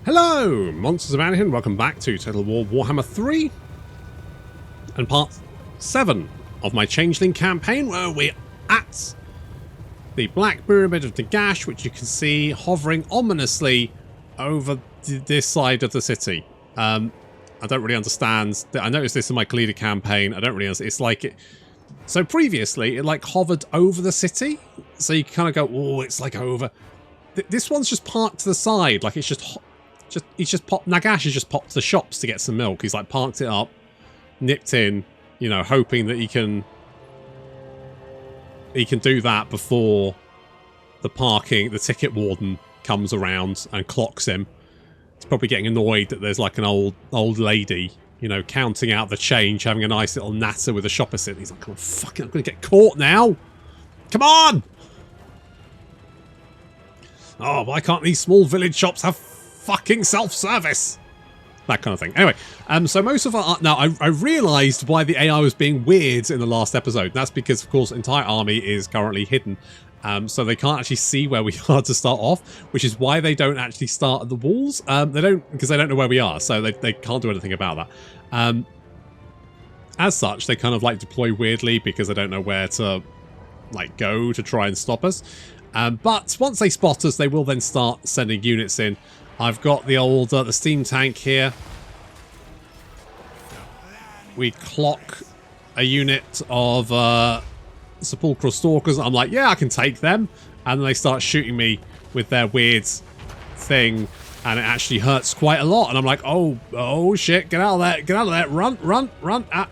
Hello, Monsters of Anaheim, welcome back to Total War Warhammer 3 and part 7 of my Changeling campaign, where we're at the Black Pyramid of Nagash, which you can see hovering ominously over this side of the city. I don't really understand. I noticed this in my Kalida campaign. I don't really understand. It's like it. So previously, it like hovered over the city, so you kind of go, oh, it's like over. This one's just parked to the side, like it's he's just popped. Nagash has just popped to the shops to get some milk. He's like parked it up, nipped in, you know, hoping that he can do that before the ticket warden comes around and clocks him. He's probably getting annoyed that there's like an old lady, you know, counting out the change, having a nice little natter with a shop assistant. He's like, oh, fuck it, I'm going to get caught now. Come on! Oh, why can't these small village shops have fucking self-service? That kind of thing. Anyway, so most of our... Now, I realised why the AI was being weird in the last episode. That's because, of course, the entire army is currently hidden. So they can't actually see where we are to start off, which is why they don't actually start at the walls. They don't, because they don't know where we are, so they can't do anything about that. As such, they kind of like deploy weirdly because they don't know where to like go to try and stop us. But once they spot us, they will then start sending units in. I've got the old the steam tank here. We clock a unit of sepulchral stalkers. I'm like, yeah, I can take them. And then they start shooting me with their weird thing, and it actually hurts quite a lot. And I'm like, oh shit, get out of there, get out of there, run. Ah.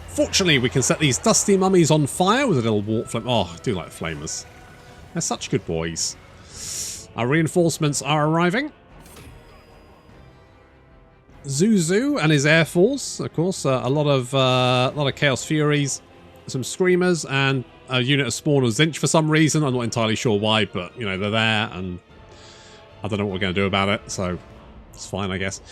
Fortunately, we can set these dusty mummies on fire with a little warp flame. Oh, I do like the flamers. They're such good boys. Our reinforcements are arriving. Zuzu and his air force, of course, a lot of Chaos Furies, some Screamers, and a unit of Spawn of Zinch for some reason. I'm not entirely sure why, but you know they're there, and I don't know what we're going to do about it. So it's fine, I guess.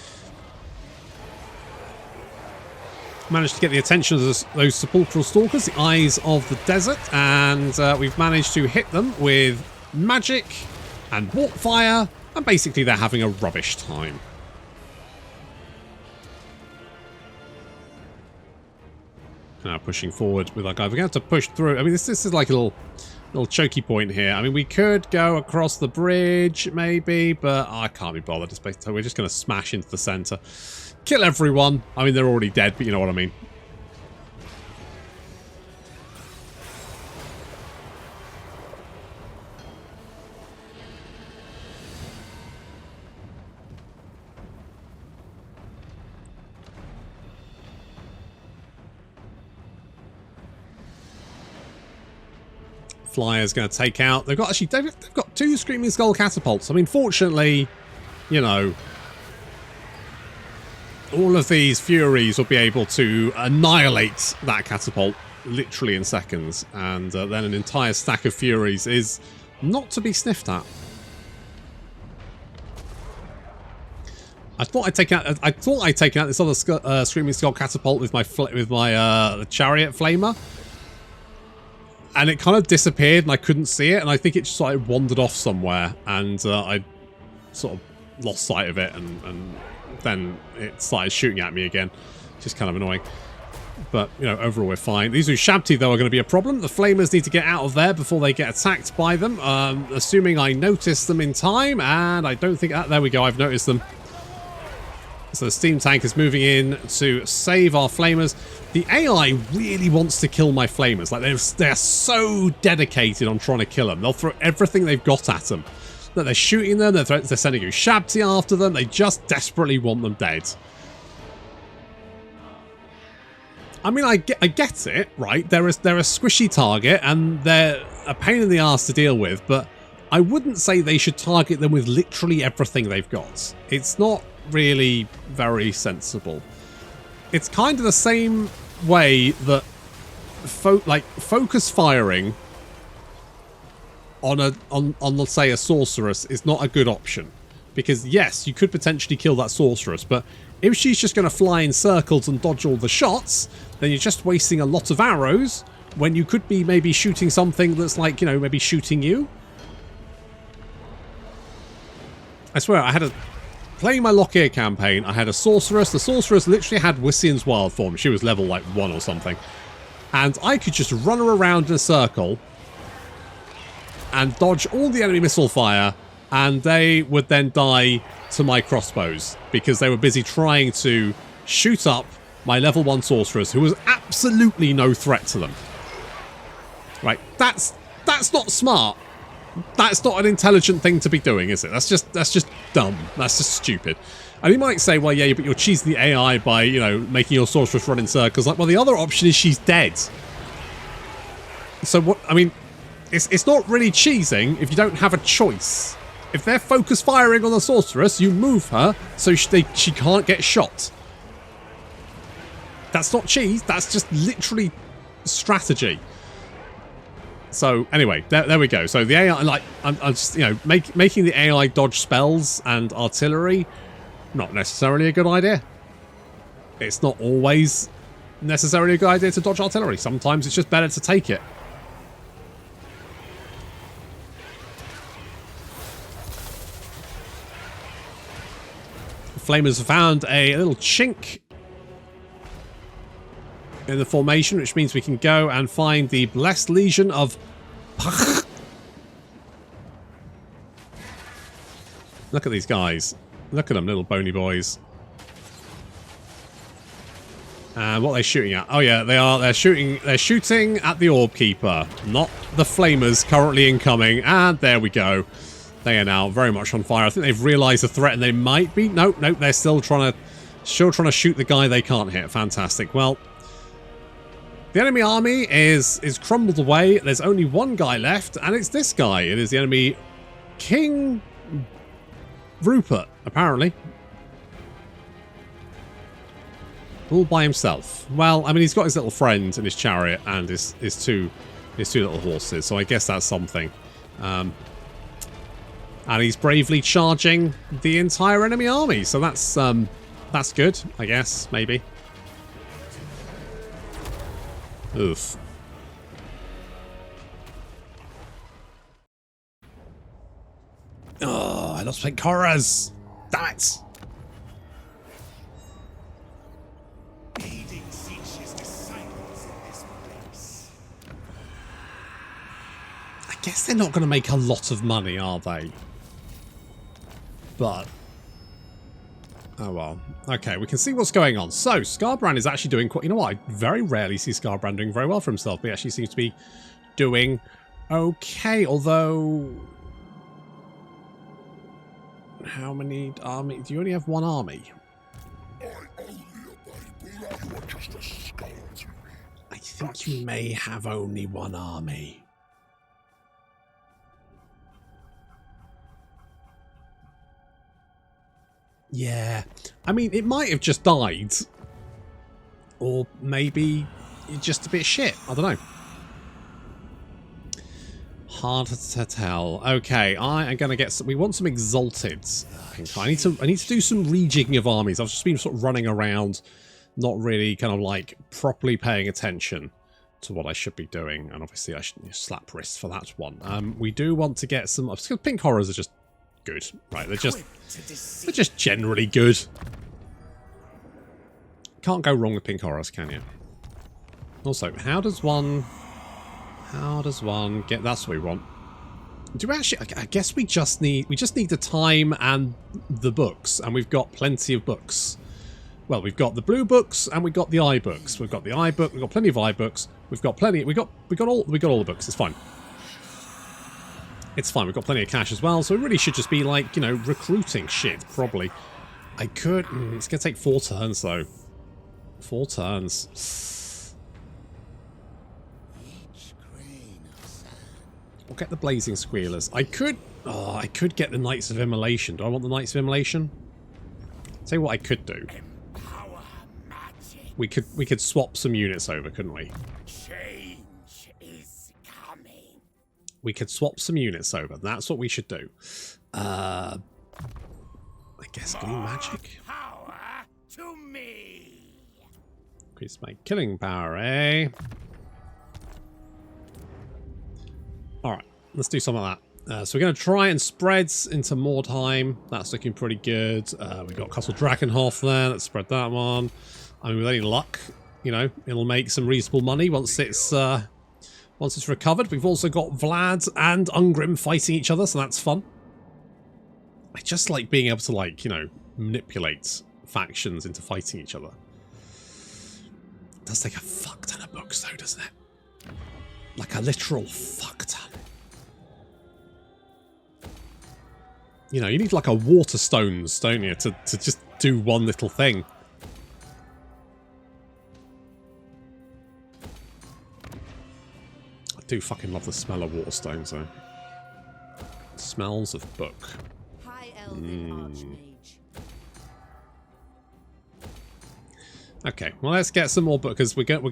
Managed to get the attention of those sepulchral stalkers, the eyes of the desert, and we've managed to hit them with magic and warp fire, and basically they're having a rubbish time. Now pushing forward with our guy. We're going to have to push through. I mean, this is like a little choky point here. I mean, we could go across the bridge, maybe, but I can't be bothered. So we're just going to smash into the center. Kill everyone. I mean, they're already dead, but you know what I mean. Flyer's going to take out. They've got two Screaming Skull catapults. I mean, fortunately, you know, all of these Furies will be able to annihilate that catapult literally in seconds, and then an entire stack of Furies is not to be sniffed at. I thought I'd taken out this other Screaming Skull catapult with my chariot flamer. And it kind of disappeared and I couldn't see it, and I think it just sort of wandered off somewhere, and I sort of lost sight of it, and then it started shooting at me again. Just kind of annoying. But, you know, overall we're fine. These Ushabti, though, are going to be a problem. The Flamers need to get out of there before they get attacked by them. Assuming I noticed them in time, and I don't think... there we go, I've noticed them. So the steam tank is moving in to save our flamers. The AI really wants to kill my flamers. Like they're so dedicated on trying to kill them. They'll throw everything they've got at them. That they're shooting them. They're sending Ushabti after them. They just desperately want them dead. I mean, I get it, right? They're a squishy target and they're a pain in the ass to deal with. But I wouldn't say they should target them with literally everything they've got. It's not really very sensible. It's kind of the same way that focus firing on let's say a sorceress is not a good option, because yes, you could potentially kill that sorceress, but if she's just going to fly in circles and dodge all the shots, then you're just wasting a lot of arrows when you could be maybe shooting something that's like, you know, maybe shooting you. I swear, I had a... Playing my Lockyer campaign, I had a sorceress. The sorceress literally had Wissian's wild form. She was level like 1 or something. And I could just run her around in a circle and dodge all the enemy missile fire, and they would then die to my crossbows because they were busy trying to shoot up my level 1 sorceress, who was absolutely no threat to them. Right, that's not smart. That's not an intelligent thing to be doing, is it? That's just dumb. That's just stupid. And you might say, well, yeah, but you're cheesing the AI by, you know, making your sorceress run in circles. Like, well, the other option is she's dead. So what? I mean, it's not really cheesing if you don't have a choice. If they're focus firing on the sorceress, you move her so she can't get shot. That's not cheese. That's just literally strategy. So anyway, there we go. So the AI, like, I'm just, you know, making the AI dodge spells and artillery, not necessarily a good idea. It's not always necessarily a good idea to dodge artillery. Sometimes it's just better to take it. Flamers found a little chink in the formation, which means we can go and find the Blessed Legion of... Look at these guys. Look at them, little bony boys. And what are they shooting at? Oh yeah, they're shooting at the Orb Keeper, not the Flamers currently incoming. And there we go. They are now very much on fire. I think they've realised the threat, and they might be... Nope, they're still trying to shoot the guy they can't hit. Fantastic. Well, the enemy army is crumbled away. There's only one guy left, and it's this guy. It is the enemy King Rupert, apparently. All by himself. Well, I mean, he's got his little friend and his chariot and his two little horses, so I guess that's something. And he's bravely charging the entire enemy army, so that's good, I guess, maybe. Oof. Oh, I lost my Korras. Damn it. I guess they're not going to make a lot of money, are they? But... oh well. Okay, we can see what's going on. So, Scarbrand is actually doing quite... You know what? I very rarely see Scarbrand doing very well for himself, but he actually seems to be doing okay, although... How many army... Do you only have one army? I think you may have only one army. Yeah, I mean, it might have just died. Or maybe it's just a bit shit. I don't know. Hard to tell. Okay, I am going to get some... We want some Exalted. I need to do some rejigging of armies. I've just been sort of running around, not really kind of like properly paying attention to what I should be doing. And obviously I should slap wrists for that one. We do want to get some... Pink Horrors are just... good. Right, they're just generally good. Can't go wrong with pink horrors, can you? Also, how does one get... That's what we want. Do we actually... I guess we just need the time and the books, and we've got plenty of books. Well, we've got the blue books and we've got the I books. We've got the I book, we've got plenty of I books. We've got plenty... We got all the books. It's fine. It's fine, we've got plenty of cash as well, so we really should just be, like, you know, recruiting shit, probably. I could... it's going to take 4 turns, though. 4 turns. We'll get the Blazing Squealers. I could... oh, I could get the Knights of Immolation. Do I want the Knights of Immolation? I'll tell you what I could do. We could swap some units over, couldn't we? We could swap some units over. That's what we should do. I guess Green Magic. Increase my killing power, eh? Alright, let's do some of that. So we're going to try and spread into more time. That's looking pretty good. We've got Castle Drakenhof there. Let's spread that one. I mean, with any luck, you know, it'll make some reasonable money once it's recovered. We've also got Vlad and Ungrim fighting each other, so that's fun. I just like being able to, like, you know, manipulate factions into fighting each other. It does take a fuck ton of books, though, doesn't it? Like a literal fuck ton. You know, you need like a Waterstones, don't you, to just do one little thing. I do fucking love the smell of Waterstones, though. Smells of book. Okay, well, let's get some more book, because we're gonna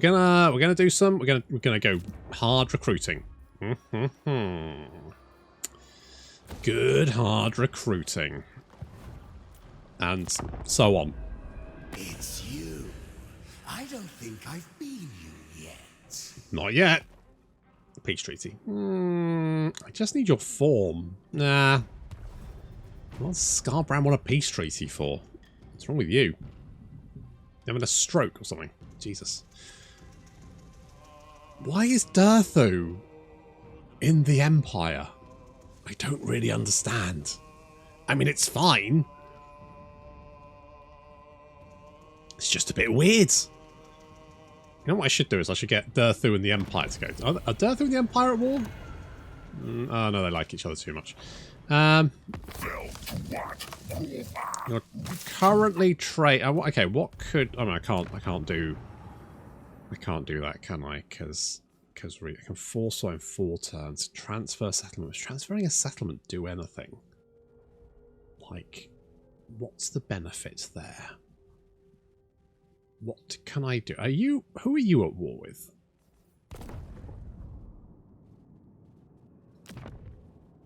go hard recruiting. Good hard recruiting. And so on. It's you. I don't think I've been you yet. Not yet. Peace treaty. I just need your form. Nah. What's Scarbrand want a peace treaty for? What's wrong with you? You having a stroke or something? Jesus. Why is Durthu in the Empire? I don't really understand. I mean, it's fine. It's just a bit weird. You know what I should do is I should get Durthu and the Empire to go. Are Durthu and the Empire at war? Oh no, they like each other too much. You're currently trade. Okay, what could? I mean, I can't do that, can I? Because I can force one in 4 turns. Transfer settlement. Does transferring a settlement do anything? Like, what's the benefit there? What can I do? Who are you at war with?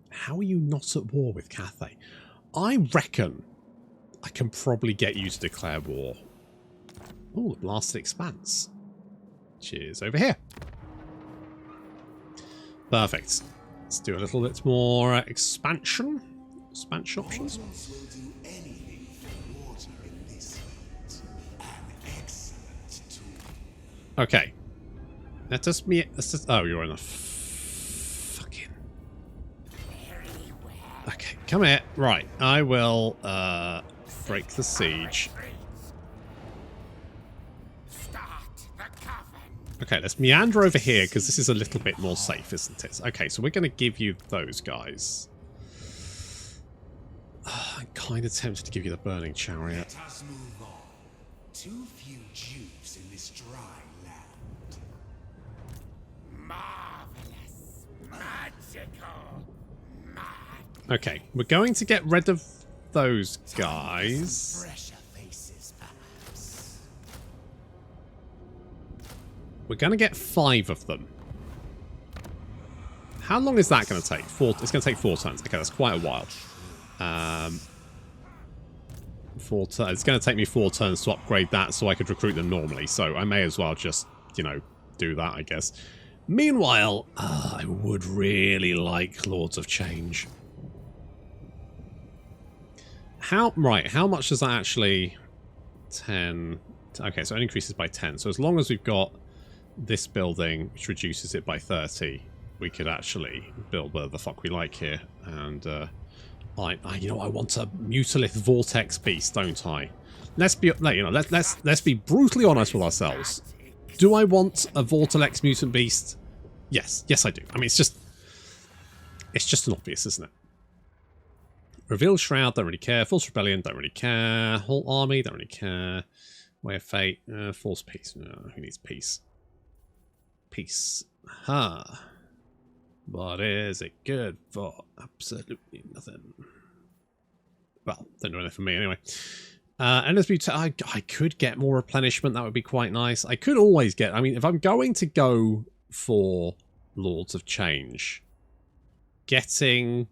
How are you not at war with Cathay? I reckon I can probably get you to declare war. Oh, the Blasted Expanse. Cheers over here. Perfect. Let's do a little bit more expansion. Expansion options. Okay. Oh, you're in a fucking... Okay, come here. Right, I will break the siege. Okay, let's meander over here, because this is a little bit more safe, isn't it? Okay, so we're going to give you those guys. I'm kind of tempted to give you the Burning Chariot. Let us move on. Too few Jews in this dry land. Marvelous. Magical. Okay, we're going to get rid of those guys. We're going to get 5 of them. How long is that going to take? It's going to take 4 turns. Okay, that's quite a while. 4 turns. It's going to take me 4 turns to upgrade that so I could recruit them normally. So I may as well just, you know, do that, I guess. Meanwhile, I would really like Lords of Change. How much does that actually... 10... Okay, so it increases by 10. So as long as we've got this building, which reduces it by 30, we could actually build whatever the fuck we like here. And, you know, I want a Mutalith Vortex Beast, don't I? Let's be brutally honest with ourselves. Do I want a Vortex Mutant Beast? Yes, I do. I mean, it's just an obvious, isn't it? Revealed Shroud, don't really care. False Rebellion, don't really care. Whole Army, don't really care. Way of Fate, Force Peace. No, who needs peace? Peace. Ha. What is it good for? Absolutely nothing. Well, don't do anything for me anyway. I could get more replenishment. That would be quite nice. I could always get... I mean, if I'm going to go for Lords of Change, getting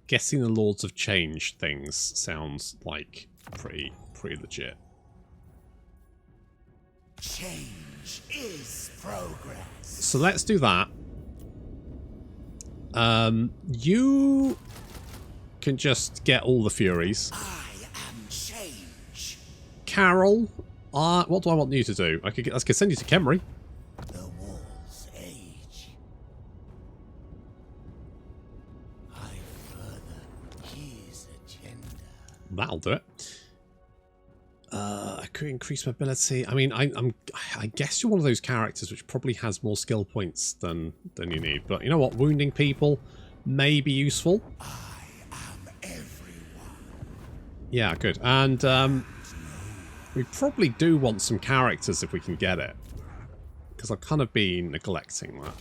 the Lords of Change things sounds like pretty legit. Change is progress. So let's do that. You can just get all the Furies. I am change. Carol, what do I want you to do? I could send you to Kemri. The walls age. I further his agenda. That'll do it. I could increase mobility. I mean, I guess you're one of those characters which probably has more skill points than you need. But you know what? Wounding people may be useful. I am everyone. Yeah, good. And we probably do want some characters if we can get it. Because I've kind of been neglecting that.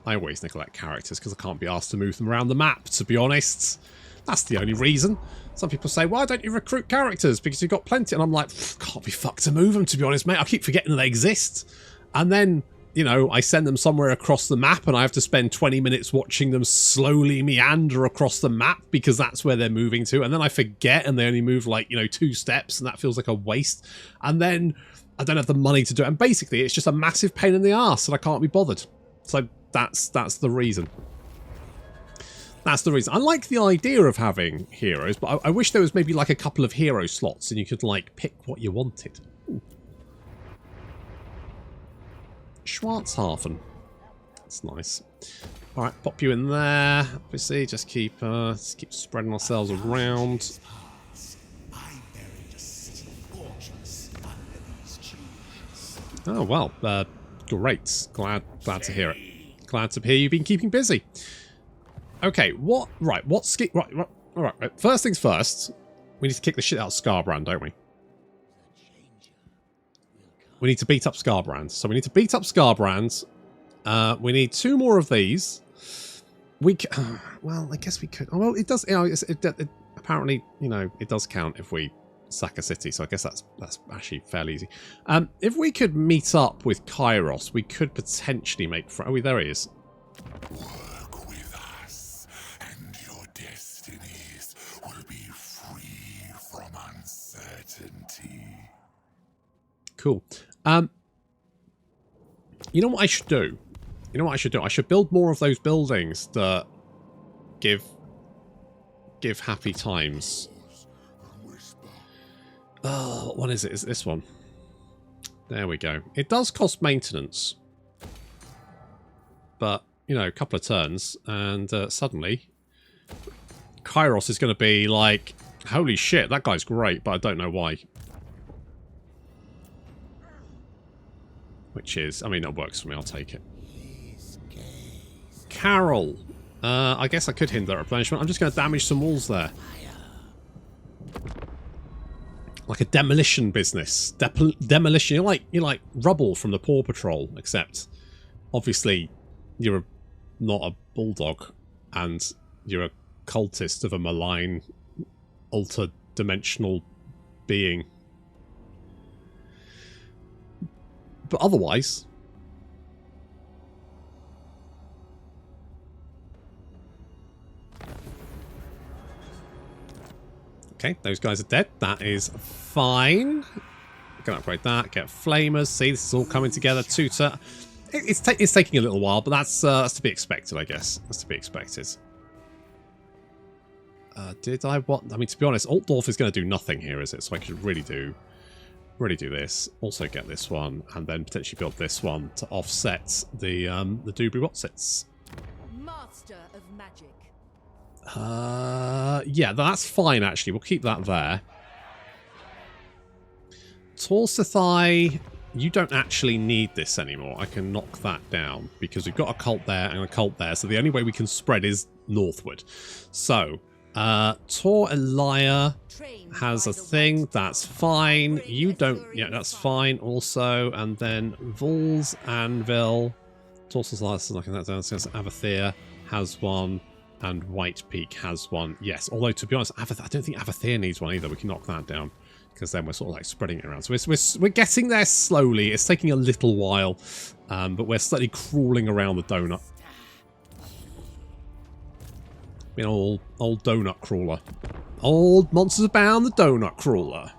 I always neglect characters because I can't be asked to move them around the map, to be honest. That's the only reason. Some people say, why don't you recruit characters? Because you've got plenty. And I'm like, can't be fucked to move them, to be honest, mate. I keep forgetting they exist. And then, you know, I send them somewhere across the map and I have to spend 20 minutes watching them slowly meander across the map because that's where they're moving to. And then I forget and they only move like, you know, 2 steps and that feels like a waste. And then I don't have the money to do it. And basically it's just a massive pain in the arse and I can't be bothered. So that's the reason. That's the reason. I like the idea of having heroes, but I wish there was maybe like a couple of hero slots and you could like pick what you wanted. Ooh. Schwarzhafen. That's nice. Alright, pop you in there. Obviously, just keep spreading ourselves around. Oh, well, great. Glad to hear it. Glad to hear you've been keeping busy. Okay, what? Right, what's right. All right. First things first. We need to kick the shit out of Scarbrand, don't we? We need to beat up Scarbrand. So we need to beat up Scarbrand. We need 2 more of these. Well, I guess we could. Oh, well, it does. You know, it apparently, you know, it does count if we sack a city. So I guess that's actually fairly easy. If we could meet up with Kairos, we could potentially make. Oh, there he is. Work with us, and your destinies will be free from uncertainty. Cool. You know what I should do? I should build more of those buildings that give happy times. Oh, what one is it? Is it this one? There we go. It does cost maintenance. But, you know, a couple of turns and suddenly Kairos is going to be like, holy shit, that guy's great, but I don't know why. Which is, I mean, that works for me, I'll take it. Carol. I guess I could hinder replenishment. I'm just going to damage some walls there. Like a demolition business. Demolition. You're like Rubble from the Paw Patrol, except obviously you're not a bulldog and you're a cultist of a malign, ultra-dimensional being. But otherwise, okay, those guys are dead. That is fine. We can upgrade that. Get flamers. See, this is all coming together. Tutor. It's taking a little while, but that's to be expected, I guess. That's to be expected. Did I want? I mean, to be honest, Altdorf is going to do nothing here, is it? So I could really do this. Also get this one, and then potentially build this one to offset the Doobie Wotsits. Master of Magic. Yeah, that's fine actually. We'll keep that there. Torsithai, you don't actually need this anymore. I can knock that down because we've got a cult there and a cult there. So the only way we can spread is northward. So Tor Elia has a thing, that's fine. You don't, yeah, that's fine also. And then Vols, Anvil, Torsus License, knocking that down. Avathir has one, and White Peak has one. Yes, although to be honest, I don't think Avathir needs one either. We can knock that down because then we're sort of like spreading it around. So we're getting there slowly. It's taking a little while, but we're slightly crawling around the donut. You know, old donut crawler. Old Monsters Abound, the donut crawler.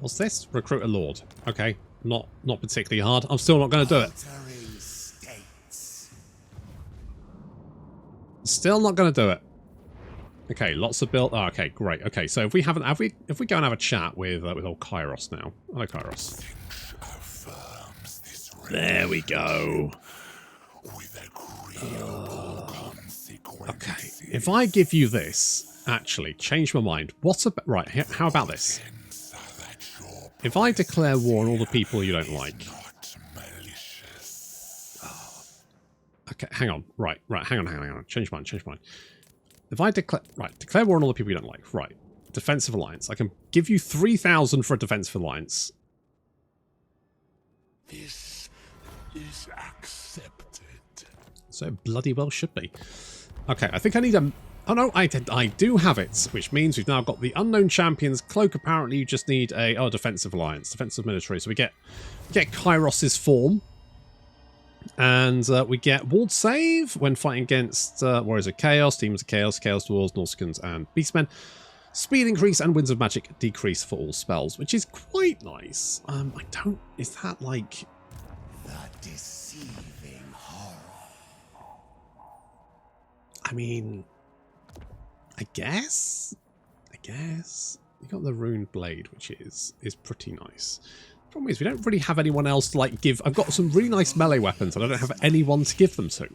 What's this? Recruit a lord. Okay, not particularly hard. I'm still not going to do it. Still not going to do it. Okay, lots of build. Oh, okay, great. Okay, so if we go and have a chat with old Kairos now. Hello, Kairos. There we go. Okay, if I give you this, actually, change my mind. What's about right? How about this? If I declare war on all the people you don't like. Okay, hang on. Right, hang on. Change mine. If I declare war on all the people you don't like. Right. Defensive alliance. I can give you 3,000 for a defensive alliance. This is accepted. So bloody well should be. Okay, I think I need a... Oh no, I do have it, which means we've now got the Unknown Champion's Cloak. Apparently you just need a... Oh, defensive alliance. Defensive military. So we get Kairos's form. And we get walled save when fighting against Warriors of Chaos, Demons of Chaos, Chaos Dwarves, Norsicans, and Beastmen. Speed increase and Winds of Magic decrease for all spells, which is quite nice. I don't... Is that like... The deceiving horror. I mean... I guess? You got the Rune Blade, which is pretty nice. Problem is, we don't really have anyone else to like give. I've got some really nice melee weapons, and I don't have anyone to give them to.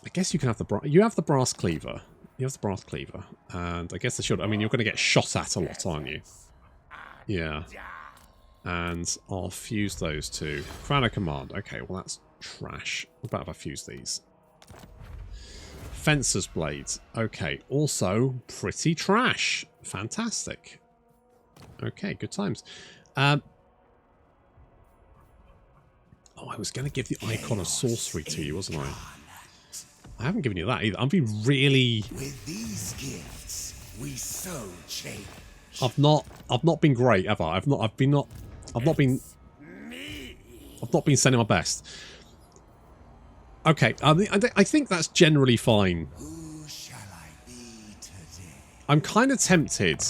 I guess you can have you have the brass cleaver. You have the brass cleaver, and I guess they should. I mean, you're going to get shot at a lot, aren't you? Yeah. And I'll fuse those two. Crown of Command. Okay, well that's trash. What about if I fuse these? Fencer's Blades. Okay, also pretty trash. Fantastic. Okay, good times. Oh, I was going to give the Icon of Sorcery to you, wasn't I? I haven't given you that either. I'm being really... With these gifts, we so change. I've not been great, have I? I've not been sending my best. Okay, I think that's generally fine. Who shall I be today? I'm kind of tempted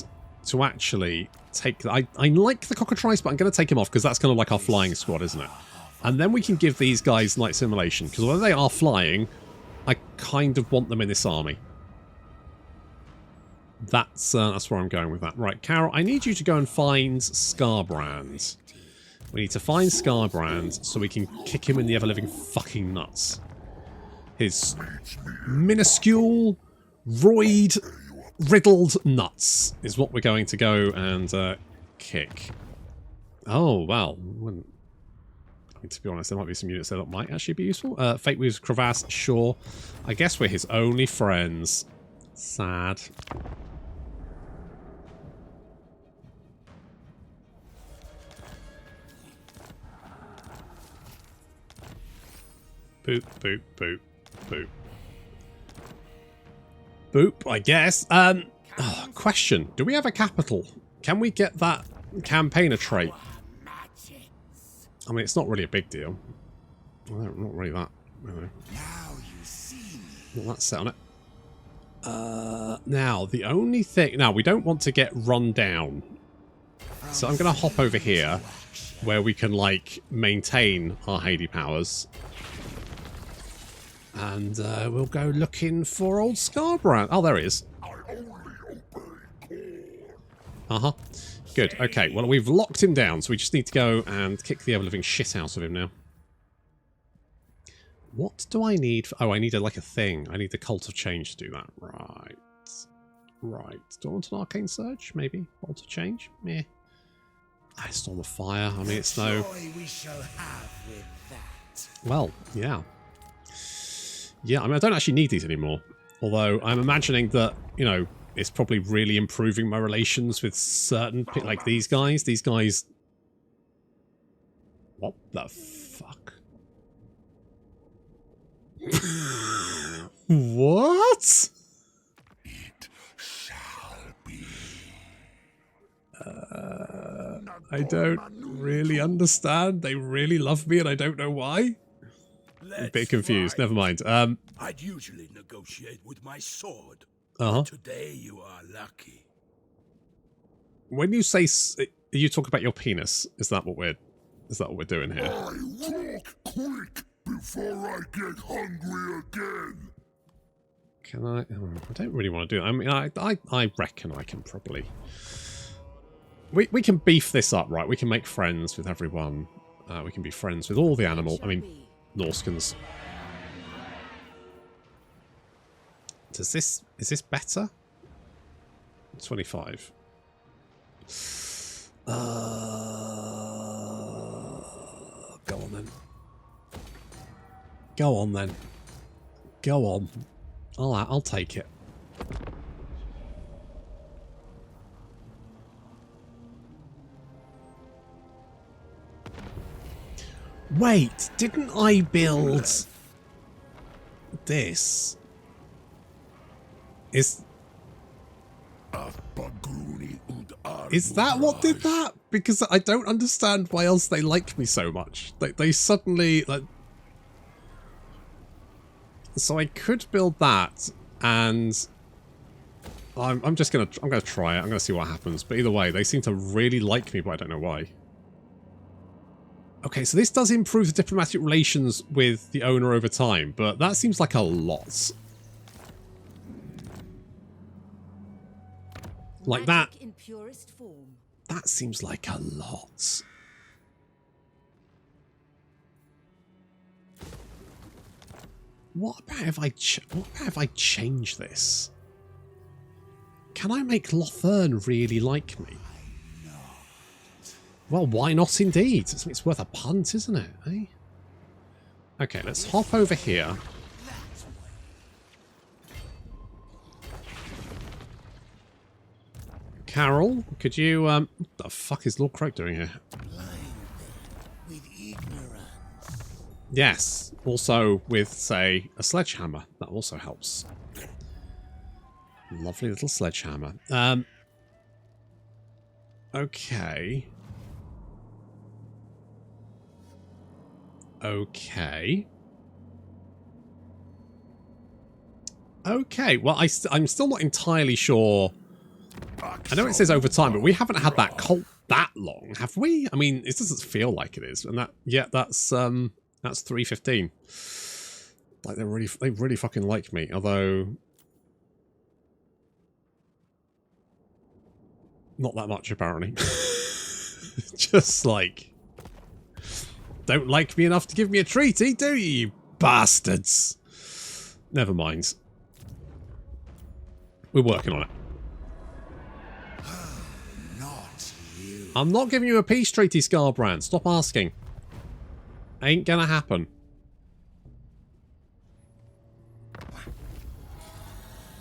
to actually take... I like the Cockatrice, but I'm going to take him off because that's kind of like our flying squad, isn't it? And then we can give these guys light simulation, because although they are flying, I kind of want them in this army. That's where I'm going with that. Right, Carol, I need you to go and find Scarbrand. We need to find Scarbrand so we can kick him in the ever-living fucking nuts. His minuscule, riddled nuts is what we're going to go and kick. Oh, well. I mean, to be honest, there might be some units there that might actually be useful. Fate Weaver's Crevasse, sure. I guess we're his only friends. Sad. Boop, boop, boop, boop. Boop, I guess. Question. Do we have a capital? Can we get that campaigner trait? I mean, it's not really a big deal. Well, not really that. Not that set on it. Now, the only thing... Now, we don't want to get run down. So I'm going to hop over here where we can, like, maintain our Hades powers. And we'll go looking for old Scarbrand. Oh, there he is. Uh-huh. Good. Okay, well, we've locked him down, so we just need to go and kick the ever-living shit out of him now. What do I need? Oh, I need like a thing. I need the Cult of Change to do that. Right. Right. Do I want an Arcane Surge? Maybe. Bolt of Change? Meh. Storm of Fire. I mean, it's no... we shall have with that. Well, yeah. Yeah, I mean, I don't actually need these anymore. Although, I'm imagining that, you know, it's probably really improving my relations with certain, like these guys. These guys... What the fuck? What? It shall be. I don't really understand. They really love me and I don't know why. I'm a bit confused. Never mind. I'd usually negotiate with my sword. Uh-huh. Today you are lucky. When you say you talk about your penis, is that what we're doing here? I walk quick before I get hungry again. Can I? Oh, I don't really want to do it. I mean, I reckon I can probably. We can beef this up, right? We can make friends with everyone. We can be friends with all the animal. I mean, Norskins. Is this better? 25. Go on then. Go on then. Go on. I'll take it. Wait, didn't I build this? Is that what did that? Because I don't understand why else they like me so much. They suddenly like. So I could build that, and I'm gonna try it. I'm gonna see what happens. But either way, they seem to really like me, but I don't know why. Okay, so this does improve the diplomatic relations with the owner over time, but that seems like a lot. Like that. In purest form. That seems like a lot. What about if I change this? Can I make Lothern really like me? Well, why not indeed? It's worth a punt, isn't it? Eh? Okay, let's hop over here. Carol, could you, what the fuck is Lord Croak doing here? With ignorance. Yes, also with, say, a sledgehammer. That also helps. Lovely little sledgehammer. Okay. Okay. Okay, well, I'm still not entirely sure. I know it says over time, but we haven't had that cult that long, have we? I mean, it doesn't feel like it is, and that's 315. Like they really fucking like me, although not that much apparently. Just like don't like me enough to give me a treaty, do you bastards? Never mind. We're working on it. I'm not giving you a peace treaty, Scarbrand. Stop asking. Ain't gonna happen.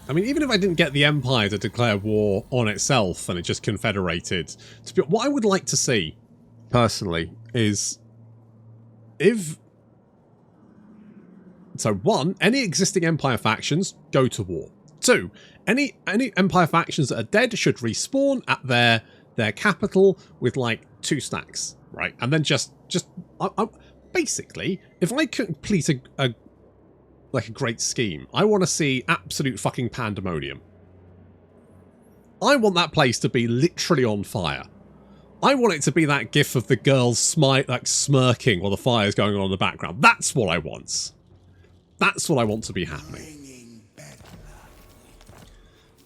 I mean, even if I didn't get the Empire to declare war on itself and it just confederated, what I would like to see, personally, is if... So, 1, any existing Empire factions go to war. 2, any Empire factions that are dead should respawn at their capital with like 2 stacks, right? And then just basically, if I complete a great scheme, I want to see absolute fucking pandemonium. I want that place to be literally on fire. I want it to be that gif of the girls smirking while the fire's going on in the background. That's what I want. That's what I want to be happening.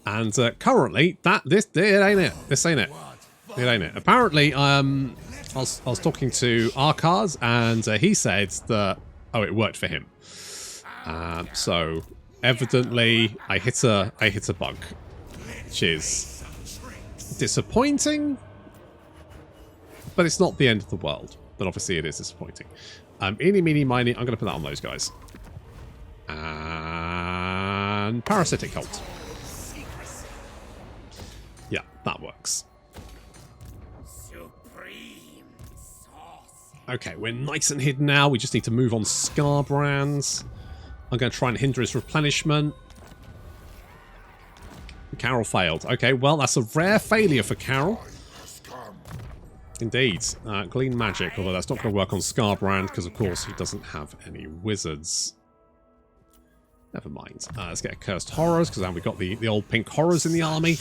And currently, this ain't it. This ain't it. It ain't it. Apparently, I was talking to Arcars, and he said that it worked for him. So evidently, I hit a bug, which is disappointing, but it's not the end of the world. But obviously, it is disappointing. Eeny, meeny, miny. I'm going to put that on those guys. And parasitic cult. Yeah, that works. Okay, we're nice and hidden now. We just need to move on Scarbrands. I'm going to try and hinder his replenishment. Carol failed. Okay, well, that's a rare failure for Carol. Indeed. Glean magic, although that's not going to work on Scarbrand because, of course, he doesn't have any wizards. Never mind. Let's get a Cursed Horrors, because now we've got the old pink horrors in the army.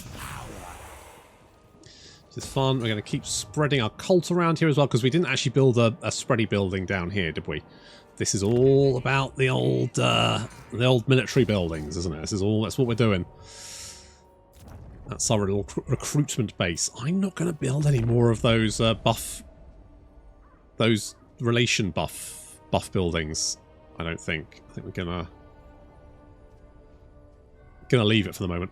which is fun. We're going to keep spreading our cult around here as well, because we didn't actually build a spready building down here, did we? This is all about the old military buildings, isn't it? That's what we're doing. That's our little recruitment base. I'm not going to build any more of those those relation buff buildings. I don't think. I think we're gonna leave it for the moment.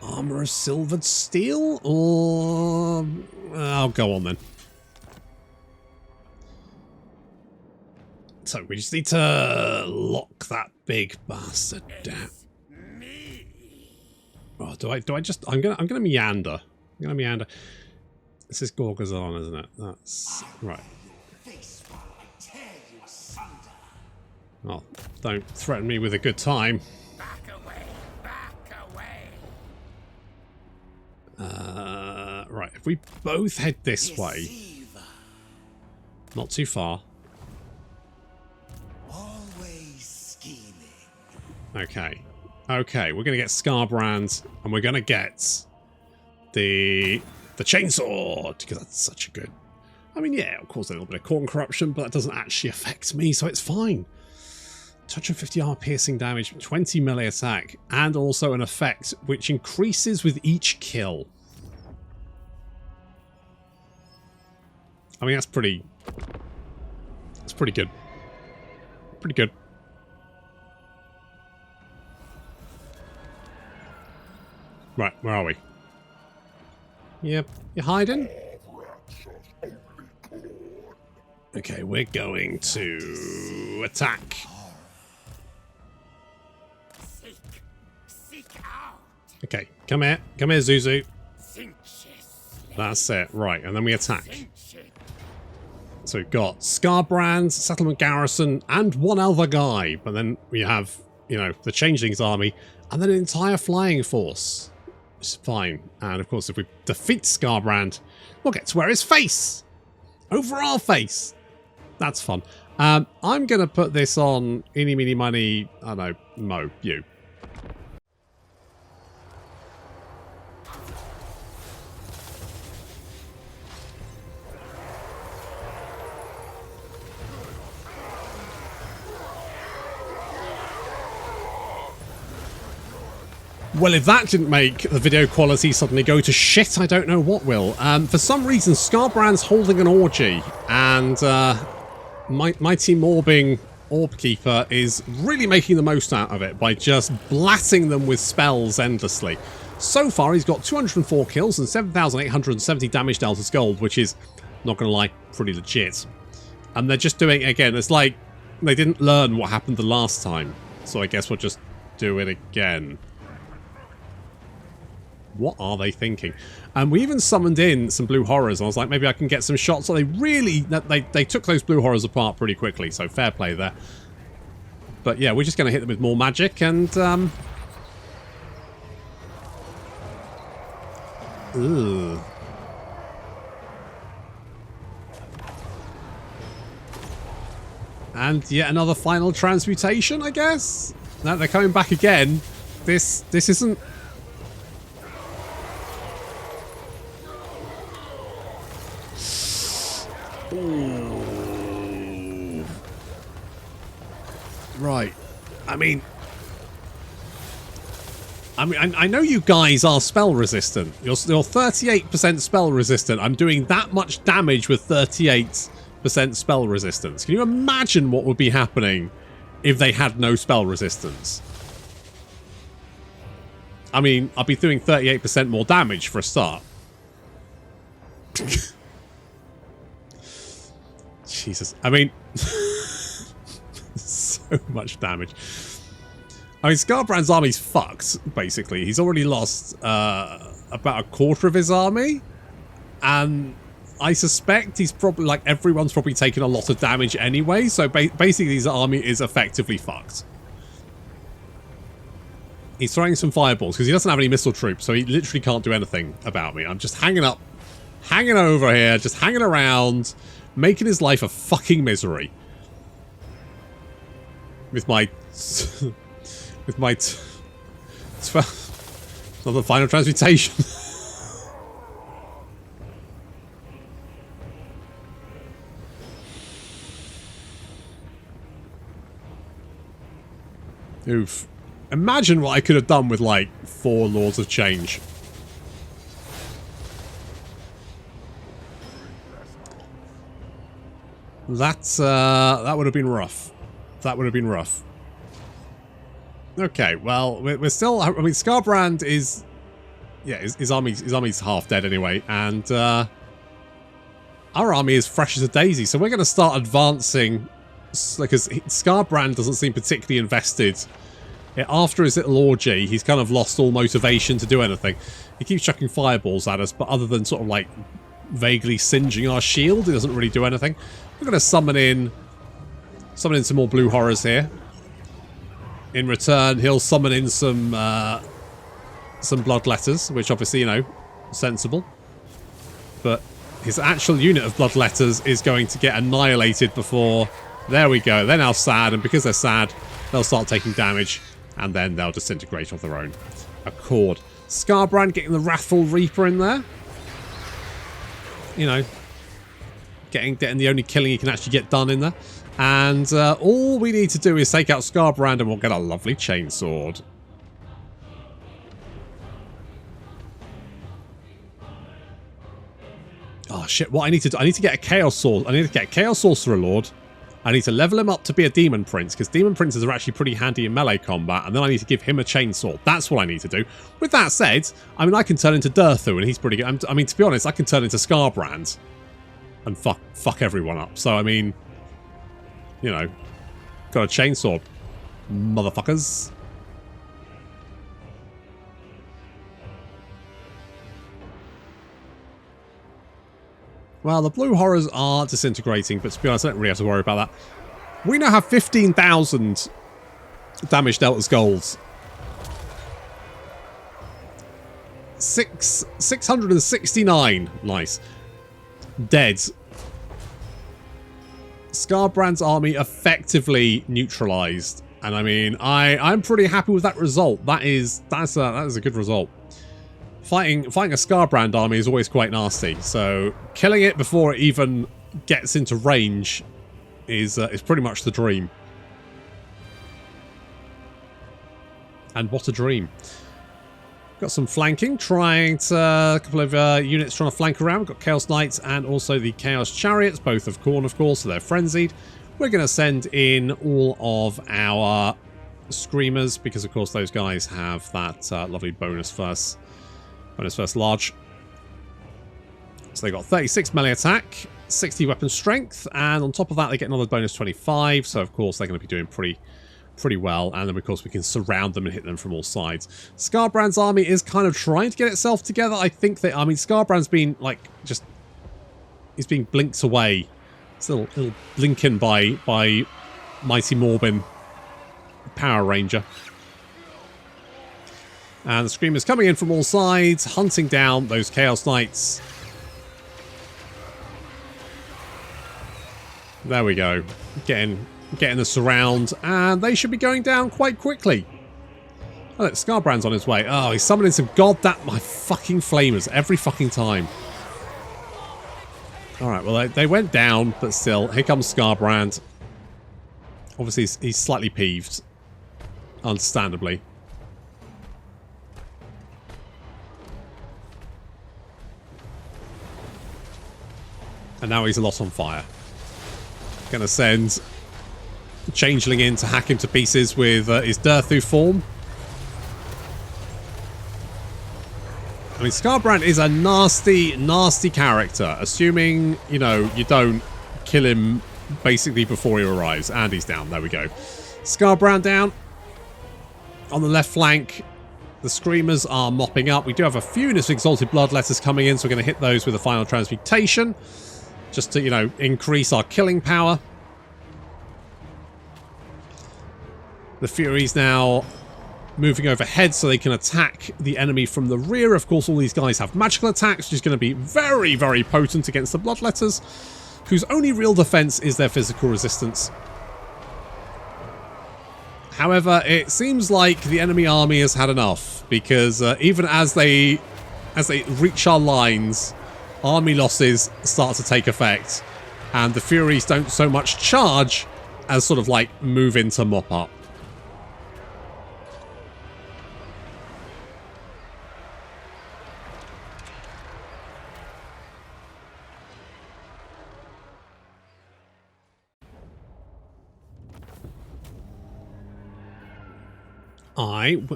Armor of silvered steel, or I'll go on then. So we just need to lock that big bastard down. Oh, do I just? I'm gonna meander. I'm gonna meander. This is Gorgazon, isn't it? That's right. Oh, don't threaten me with a good time. Back away, back away. Right. If we both head this way, not too far. Okay. Okay, we're going to get Scarbrand, and we're going to get the chainsaw, because that's such a good... I mean, yeah, of course, a little bit of corn corruption, but that doesn't actually affect me, so it's fine. 250 armor piercing damage, 20 melee attack, and also an effect which increases with each kill. I mean, that's pretty good. Pretty good. Right, where are we? Yep, you're hiding? Okay, we're going to attack. Okay, come here, Zuzu. That's it, right, and then we attack. So we've got Scarbrand, Settlement Garrison, and one other guy, but then we have, you know, the Changeling's army, and then an entire flying force. It's fine. And of course, if we defeat Scarbrand, we'll get to wear his face over our face. That's fun. I'm going to put this on eeny, meeny, miny, I don't know, Mo, you. Well, if that didn't make the video quality suddenly go to shit, I don't know what will. For some reason, Scarbrand's holding an orgy, and Mighty Morbing Orbkeeper is really making the most out of it by just blatting them with spells endlessly. So far, he's got 204 kills and 7,870 damage deltas gold, which is, not going to lie, pretty legit. And they're just doing, again, it's like they didn't learn what happened the last time, so I guess we'll just do it again. What are they thinking? And we even summoned in some blue horrors. I was like, maybe I can get some shots. So they really, they took those blue horrors apart pretty quickly. So fair play there. But yeah, we're just going to hit them with more magic and... Ugh. And yet another final transmutation, I guess? No, they're coming back again. This isn't... Ooh. Right. I mean, I know you guys are spell resistant. You're 38% spell resistant. I'm doing that much damage with 38% spell resistance. Can you imagine what would be happening if they had no spell resistance? I mean, I'd be doing 38% more damage for a start. Jesus. I mean, so much damage. I mean, Scarbrand's army's fucked, basically. He's already lost about a quarter of his army. And I suspect he's probably, like, everyone's probably taken a lot of damage anyway. So basically, his army is effectively fucked. He's throwing some fireballs because he doesn't have any missile troops. So he literally can't do anything about me. I'm just hanging over here, just hanging around, making his life a fucking misery. With my... with my... Another final transmutation. Oof. Imagine what I could have done with, like, 4 Lords of Change. That would have been rough. That would have been rough. Okay, well, we're still... I mean, Skarbrand is... Yeah, his army's half dead anyway, and our army is fresh as a daisy, so we're going to start advancing, because Skarbrand doesn't seem particularly invested. After his little orgy, he's kind of lost all motivation to do anything. He keeps chucking fireballs at us, but other than sort of like vaguely singeing our shield, he doesn't really do anything. We're going to summon in some more blue horrors here. In return, he'll summon in some bloodletters, which obviously, you know, sensible. But his actual unit of bloodletters is going to get annihilated before... There we go. They're now sad, and because they're sad, they'll start taking damage, and then they'll disintegrate of their own accord. Skarbrand getting the Wrathful Reaper in there. You know, getting the only killing he can actually get done in there. And all we need to do is take out Skarbrand and we'll get a lovely chainsword. Oh shit, what I need to do, I need to get a Chaos Sword. I need to get a Chaos Sorcerer Lord. I need to level him up to be a Demon Prince, because Demon Princes are actually pretty handy in melee combat, and then I need to give him a chainsword. That's what I need to do. With that said, I mean, I can turn into Durthu, and he's pretty good. I mean, to be honest, I can turn into Skarbrand and fuck everyone up. So, I mean, you know, got a chainsword, motherfuckers. Well, the blue horrors are disintegrating, but to be honest, I don't really have to worry about that. We now have 15,000 damage dealt as golds. 669. Nice. Dead. Skarbrand's army effectively neutralized. And I mean, I'm pretty happy with that result. That is a good result. Fighting a Skarbrand army is always quite nasty, so killing it before it even gets into range is pretty much the dream. And what a dream. Got some flanking, a couple of units trying to flank around. We've got Chaos Knights and also the Chaos Chariots, both of Khorne, of course, so they're frenzied. We're going to send in all of our Screamers, because of course those guys have that lovely bonus first large. So they got 36 melee attack, 60 weapon strength, and on top of that they get another bonus 25. So of course they're going to be doing pretty well. And then of course we can surround them and hit them from all sides. Skarbrand's army is kind of trying to get itself together. I think that, I mean, Skarbrand's been like he's being blinked away. It's a little blinking by Mighty Morbin, Power Ranger. And the Screamers coming in from all sides, hunting down those Chaos Knights. There we go. Getting the surround, and they should be going down quite quickly. Oh, look, Skarbrand's on his way. Oh, he's summoning some my fucking flamers every fucking time. Alright, well, they went down, but still, here comes Skarbrand. Obviously, he's slightly peeved. Understandably. And now he's a lot on fire. Gonna send Changeling in to hack him to pieces with his Durthu form. I mean, Skarbrand is a nasty, nasty character. Assuming, you know, you don't kill him basically before he arrives. And he's down. There we go. Skarbrand down. On the left flank, the Screamers are mopping up. We do have a few units of Exalted Bloodletters coming in, so we're going to hit those with a final transmutation. Just to, you know, increase our killing power. The Furies now moving overhead so they can attack the enemy from the rear. Of course, all these guys have magical attacks, which is going to be very, very potent against the Bloodletters, whose only real defense is their physical resistance. However, it seems like the enemy army has had enough, because even as they reach our lines, army losses start to take effect, and the Furies don't so much charge as sort of like move into mop up.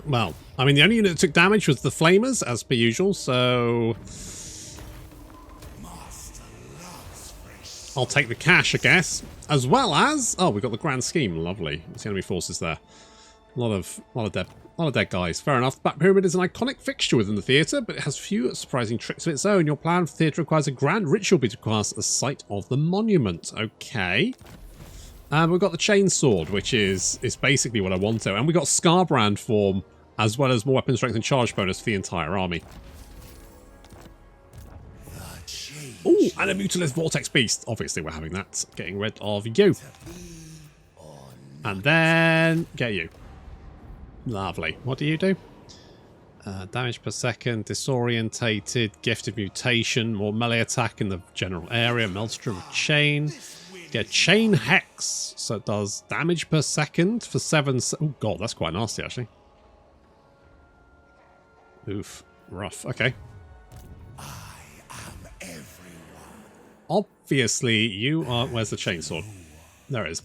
Well, I mean, the only unit that took damage was the Flamers, as per usual, so I'll take the cash, I guess, as well as... Oh, we've got the Grand Scheme. Lovely. What's the enemy forces there? A lot of dead guys. Fair enough. The Black Pyramid is an iconic fixture within the theatre, but it has few surprising tricks of its own. Your plan for the theatre requires a grand ritual be to cast the site of the monument. Okay. We've got the Chainsword, which is basically what I want to. And we've got Scarbrand form, as well as more weapon strength and charge bonus for the entire army. Oh, and a Mutalith Vortex Beast. Obviously, we're having that. Getting rid of you. And then get you. Lovely. What do you do? Damage per second, disorientated, gifted mutation, more melee attack in the general area, Maelstrom of Chain. Get Chain Hex, so it does damage per second for 7... Oh god, that's quite nasty actually. Oof, rough, okay. I am everyone. Obviously, you are... Where's the Chainsword? There it is.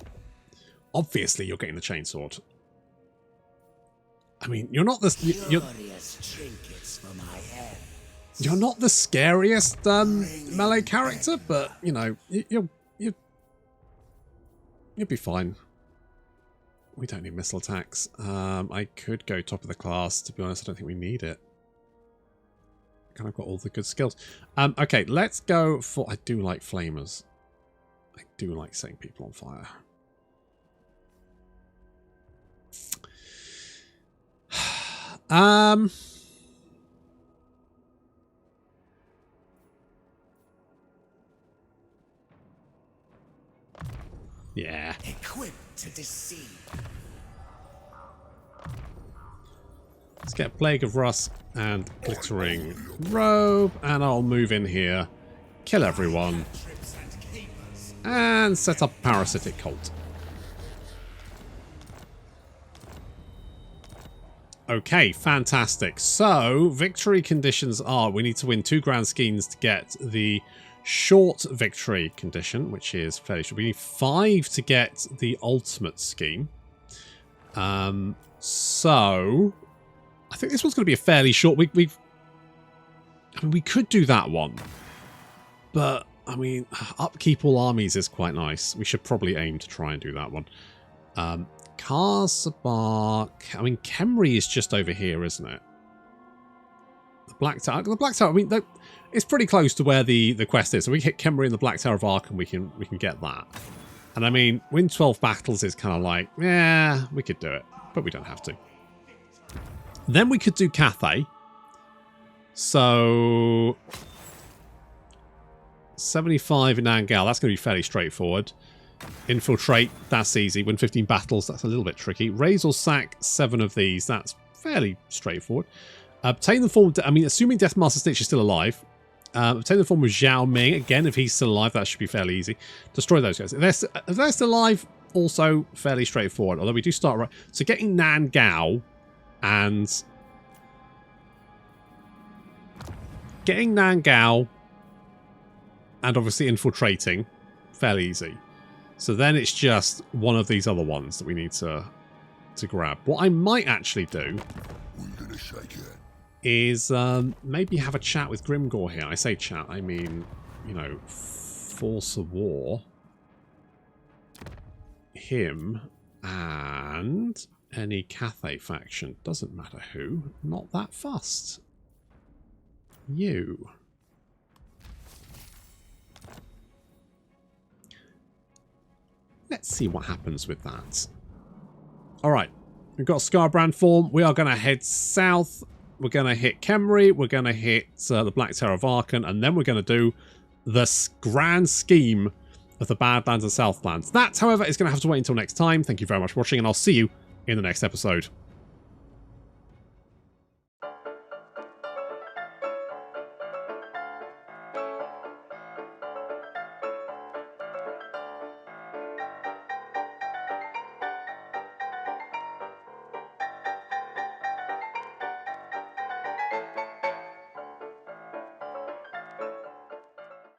Obviously, you're getting the Chainsword. I mean, you're not the... You're not the scariest melee character, but, you know, you'll be fine. We don't need missile attacks. I could go top of the class. To be honest, I don't think we need it. Kind of got all the good skills. Okay, let's go for... I do like flamers. I do like setting people on fire. Yeah. Equipped to deceive. Let's get Plague of Rust and Glittering Robe, and I'll move in here, kill everyone, and set up Parasitic Cult. Okay, fantastic. So, victory conditions are, we need to win 2 Grand Schemes to get the short victory condition, which is fairly short. We need 5 to get the ultimate scheme. So I think this one's going to be a fairly short. I mean, we could do that one, but I mean, upkeep all armies is quite nice. We should probably aim to try and do that one. Karsabar. I mean, Khemri is just over here, isn't it? The Black Tower. The Black Tower. I mean, it's pretty close to where the quest is. So we hit Khemri in the Black Tower of Ark, and we can get that. And I mean, win 12 battles is kind of like, yeah, we could do it, but we don't have to. Then we could do Cathay. So 75 in Angal. That's going to be fairly straightforward. Infiltrate, that's easy. Win 15 battles, that's a little bit tricky. Raise or sack 7 of these, that's fairly straightforward. Obtain the form, I mean, assuming Deathmaster Stitch is still alive. Obtain the form of Zhao Ming. Again, if he's still alive, that should be fairly easy. Destroy those guys. If they're still alive, also fairly straightforward. Although we do start right. So getting Nan Gao and... Getting Nan Gao and obviously infiltrating, fairly easy. So then it's just one of these other ones that we need to grab. What I might actually do is maybe have a chat with Grimgor here. I say chat, I mean, you know, force a war. Him and any Cathay faction. Doesn't matter who. Not that fussed. You. Let's see what happens with that. Alright, we've got Scarbrand form. We are going to head south. We're going to hit Khemri. We're going to hit the Black Tower of Arkan. And then we're going to do the grand scheme of the Badlands and Southlands. That, however, is going to have to wait until next time. Thank you very much for watching, and I'll see you in the next episode.